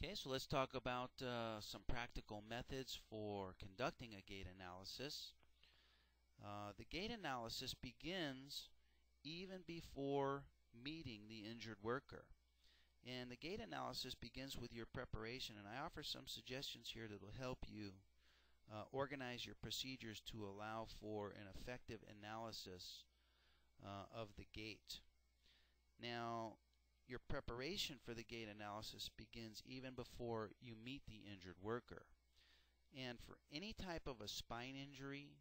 Okay, so let's talk about some practical methods for conducting a gait analysis. The gait analysis begins even before meeting the injured worker. And the gait analysis begins with your preparation, and I offer some suggestions here that will help you organize your procedures to allow for an effective analysis of the gait. Now, your preparation for the gait analysis begins even before you meet the injured worker. And for any type of a spine injury,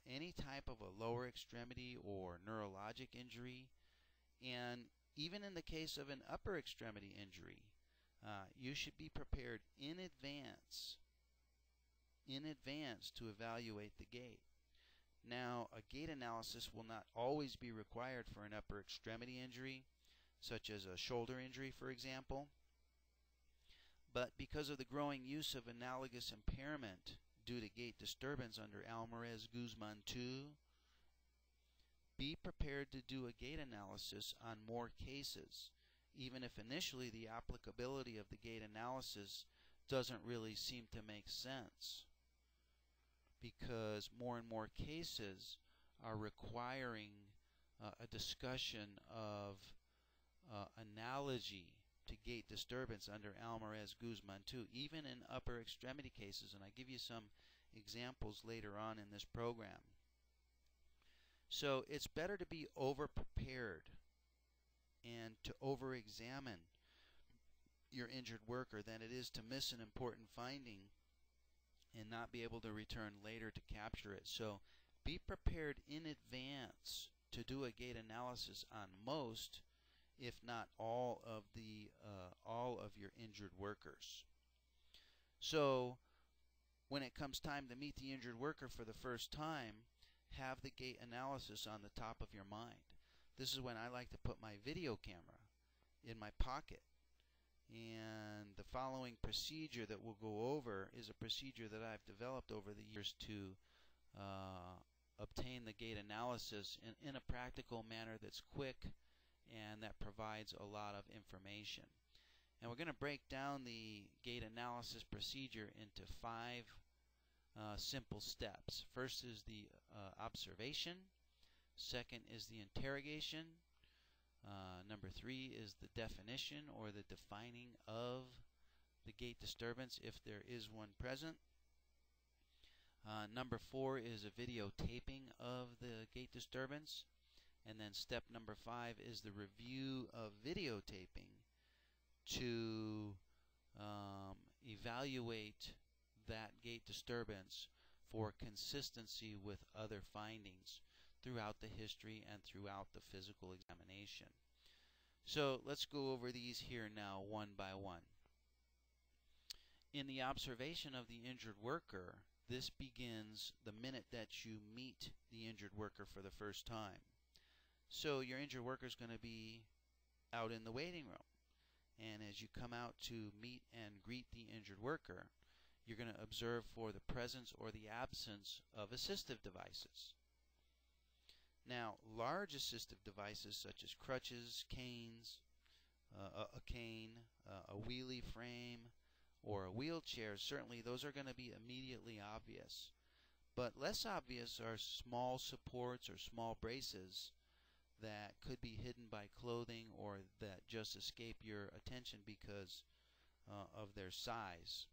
any type of a lower extremity or neurologic injury, and even in the case of an upper extremity injury, you should be prepared in advance to evaluate the gait. Now, a gait analysis will not always be required for an upper extremity injury, such as a shoulder injury, for example. But because of the growing use of analogous impairment due to gait disturbance under Alvarez-Guzman 2, be prepared to do a gait analysis on more cases, even if initially the applicability of the gait analysis doesn't really seem to make sense, because more and more cases are requiring a discussion of analogy to gait disturbance under Alvarez-Guzman 2, even in upper extremity cases, and I give you some examples later on in this program. So it's better to be over-prepared and to over-examine your injured worker than it is to miss an important finding and not be able to return later to capture it. So be prepared in advance to do a gait analysis on most, if not all of your injured workers. So when it comes time to meet the injured worker for the first time, have the gait analysis on the top of your mind. This is when I like to put my video camera in my pocket. And the following procedure that we'll go over is a procedure that I've developed over the years to obtain the gait analysis in a practical manner that's quick and that provides a lot of information. And we're going to break down the gait analysis procedure into 5 simple steps. First is the observation. Second is the interrogation. Number 3 is the definition or the defining of the gait disturbance if there is one present. Number 4 is a videotaping of the gait disturbance. And then step number 5 is the review of videotaping to evaluate that gait disturbance for consistency with other findings throughout the history and throughout the physical examination. So let's go over these here now one by one. In the observation of the injured worker, this begins the minute that you meet the injured worker for the first time. So your injured worker is going to be out in the waiting room. And as you come out to meet and greet the injured worker, you're going to observe for the presence or the absence of assistive devices. Now, large assistive devices such as crutches, canes, a cane, a wheelie frame, or a wheelchair, certainly those are going to be immediately obvious. But less obvious are small supports or small braces that could be hidden by clothing or that just escape your attention because of their size.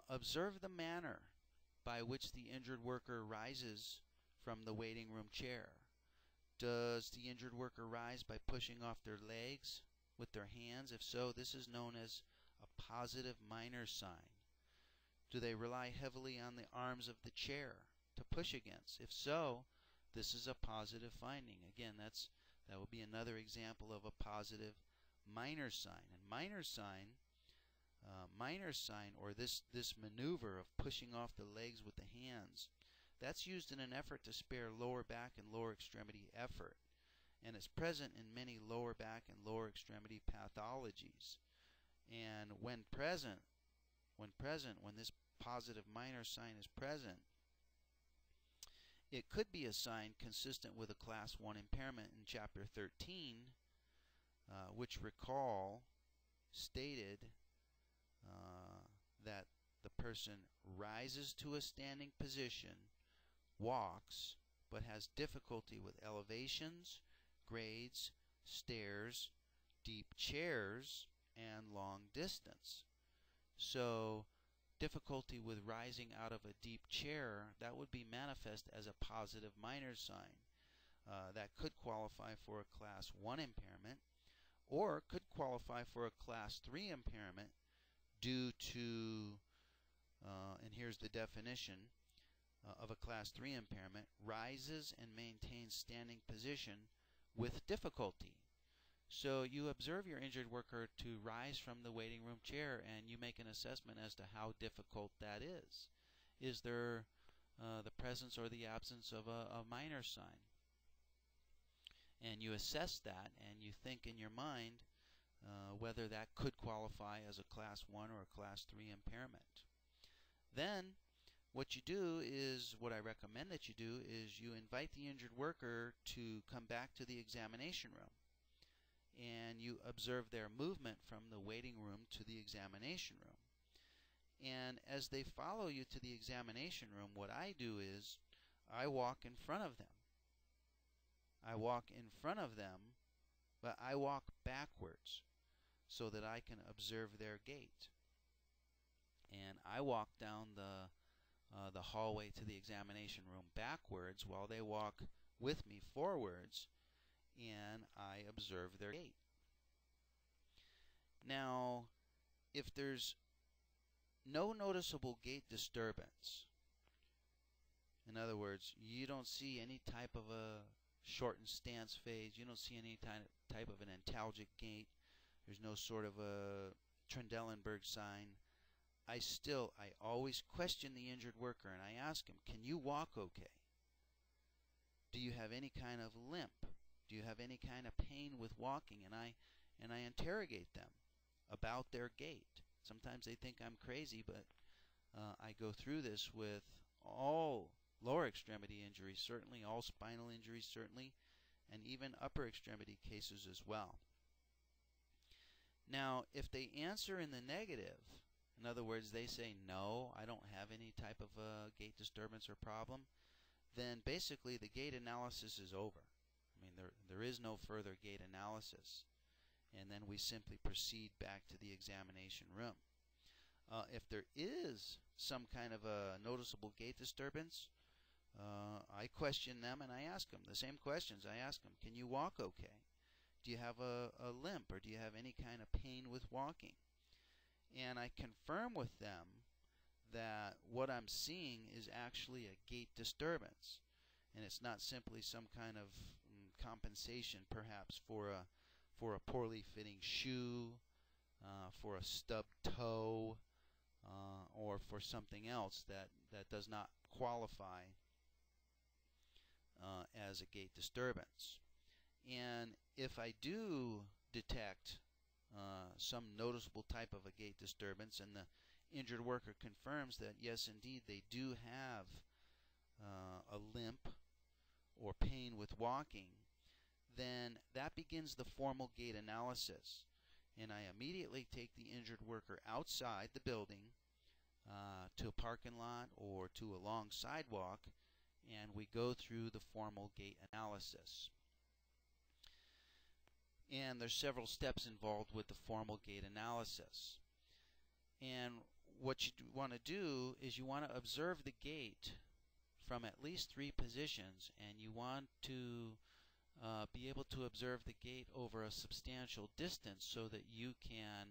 Observe the manner by which the injured worker rises from the waiting room chair. Does the injured worker rise by pushing off their legs with their hands? If so, this is known as a positive minor sign. Do they rely heavily on the arms of the chair to push against? If so, this is a positive finding. Again, that will be another example of a positive minor sign. And minor sign or this maneuver of pushing off the legs with the hands, that's used in an effort to spare lower back and lower extremity effort. And it's present in many lower back and lower extremity pathologies. And when this positive minor sign is present, it could be a sign consistent with a Class 1 impairment in Chapter 13, which recall stated that the person rises to a standing position, walks, but has difficulty with elevations, grades, stairs, deep chairs, and long distance. So difficulty with rising out of a deep chair, that would be manifest as a positive minor sign. That could qualify for a Class 1 impairment, or could qualify for a Class 3 impairment due to, and here's the definition of a Class 3 impairment, rises and maintains standing position with difficulty. So you observe your injured worker to rise from the waiting room chair, and you make an assessment as to how difficult that is. Is there the presence or the absence of a minor sign? And you assess that, and you think in your mind whether that could qualify as a Class 1 or a Class 3 impairment. Then what you do is, what I recommend that you do is you invite the injured worker to come back to the examination room, and you observe their movement from the waiting room to the examination room. And as they follow you to the examination room, what I do is I walk in front of them. I walk in front of them, but I walk backwards so that I can observe their gait. And I walk down the hallway to the examination room backwards while they walk with me forwards, and I observe their gait. Now, if there's no noticeable gait disturbance, in other words, you don't see any type of a shortened stance phase, you don't see any type of an antalgic gait, there's no sort of a Trendelenburg sign, I always question the injured worker, and I ask him, can you walk okay? Do you have any kind of limp? Do you have any kind of pain with walking? And I interrogate them about their gait. Sometimes they think I'm crazy, but I go through this with all lower extremity injuries, certainly, all spinal injuries, certainly, and even upper extremity cases as well. Now, if they answer in the negative, in other words, they say, no, I don't have any type of gait disturbance or problem, then basically the gait analysis is over. I mean, there is no further gait analysis. And then we simply proceed back to the examination room. If there is some kind of a noticeable gait disturbance, I question them and I ask them the same questions. I ask them, can you walk okay? Do you have a limp, or do you have any kind of pain with walking? And I confirm with them that what I'm seeing is actually a gait disturbance, and it's not simply some kind of compensation perhaps for a poorly fitting shoe, for a stubbed toe, or for something else that does not qualify as a gait disturbance. And if I do detect some noticeable type of a gait disturbance, and the injured worker confirms that yes, indeed, they do have a limp or pain with walking, then that begins the formal gait analysis. And I immediately take the injured worker outside the building to a parking lot or to a long sidewalk, and we go through the formal gait analysis. And there's several steps involved with the formal gait analysis. And what you want to do is you want to observe the gait from at least 3 positions, and you want to be able to observe the gait over a substantial distance so that you can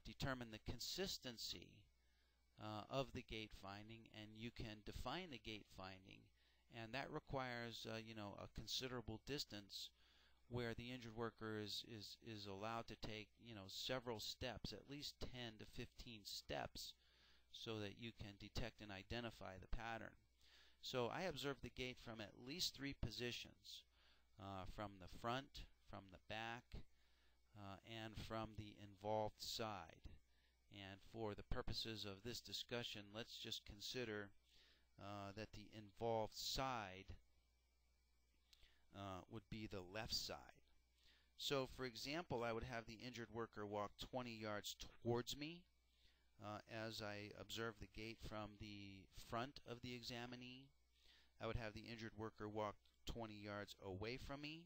determine the consistency of the gait finding, and you can define the gait finding, and that requires a considerable distance where the injured worker is allowed to take several steps, at least 10 to 15 steps, so that you can detect and identify the pattern. So I observe the gait from at least 3 positions, from the front, from the back, and from the involved side. And for the purposes of this discussion, let's just consider that the involved side would be the left side. So, for example, I would have the injured worker walk 20 yards towards me as I observe the gait from the front of the examinee. I would have the injured worker walk 20 yards away from me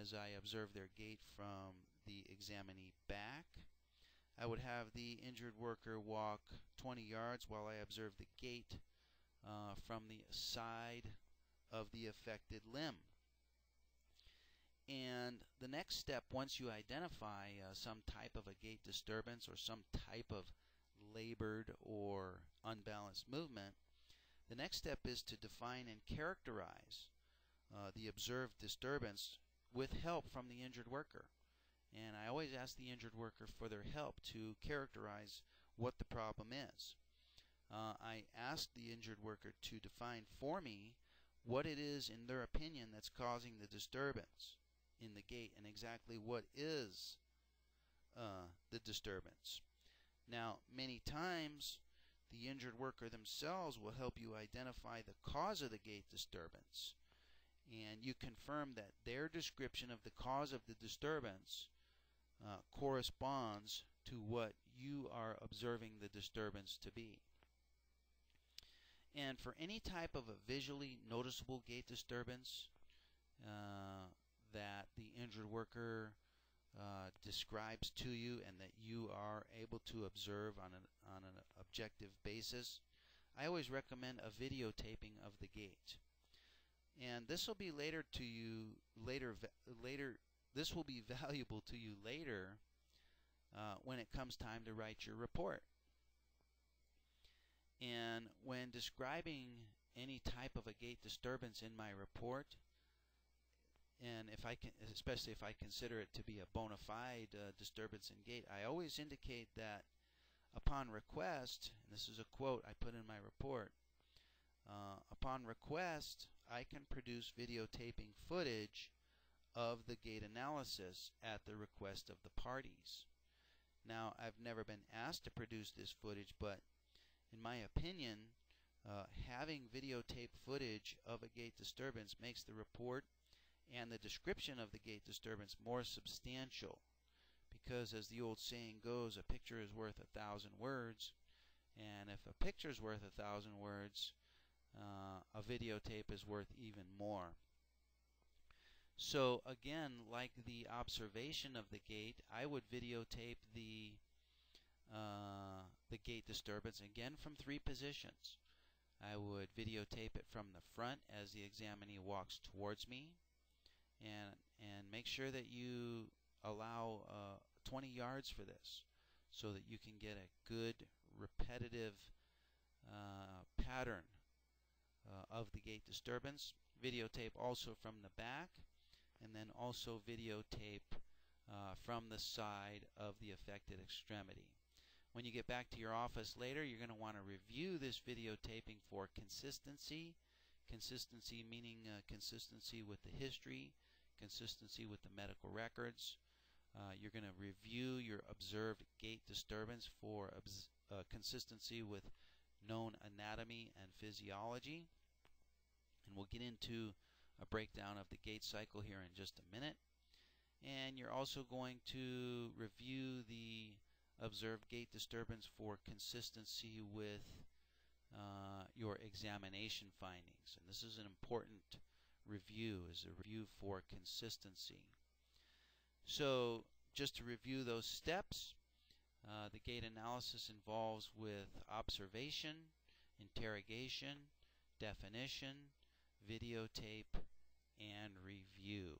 as I observe their gait from the examinee back. I would have the injured worker walk 20 yards while I observe the gait from the side of the affected limb. And the next step, once you identify some type of a gait disturbance or some type of labored or unbalanced movement, the next step is to define and characterize the observed disturbance with help from the injured worker. And I always ask the injured worker for their help to characterize what the problem is. I ask the injured worker to define for me what it is in their opinion that's causing the disturbance in the gait and exactly what is the disturbance. Now, many times the injured worker themselves will help you identify the cause of the gait disturbance, and you confirm that their description of the cause of the disturbance corresponds to what you are observing the disturbance to be. And for any type of a visually noticeable gait disturbance that the injured worker describes to you and that you are able to observe on an objective basis, I always recommend a videotaping of the gait. And this will be this will be valuable to you later when it comes time to write your report. And when describing any type of a gait disturbance in my report, and especially if I consider it to be a bona fide disturbance in gait, I always indicate that upon request, and this is a quote I put in my report, upon request I can produce videotaping footage of the gait analysis at the request of the parties. Now, I've never been asked to produce this footage, but in my opinion, having videotape footage of a gait disturbance makes the report and the description of the gait disturbance more substantial, because as the old saying goes, a picture is worth 1,000 words, and if a picture is worth 1,000 words, a videotape is worth even more. So again, like the observation of the gait, I would videotape the gait disturbance again from 3 positions. I would videotape it from the front as the examinee walks towards me, and make sure that you allow 20 yards for this so that you can get a good repetitive pattern of the gait disturbance. Videotape also from the back, and then also videotape from the side of the affected extremity. When you get back to your office later, you're going to want to review this videotaping for consistency. Consistency meaning consistency with the history, consistency with the medical records. You're going to review your observed gait disturbance for consistency with known anatomy and physiology. And we'll get into a breakdown of the gait cycle here in just a minute. And you're also going to review the observed gait disturbance for consistency with your examination findings. And this is an important review, is a review for consistency. So just to review those steps, the gait analysis involves with observation, interrogation, definition, videotape, and review.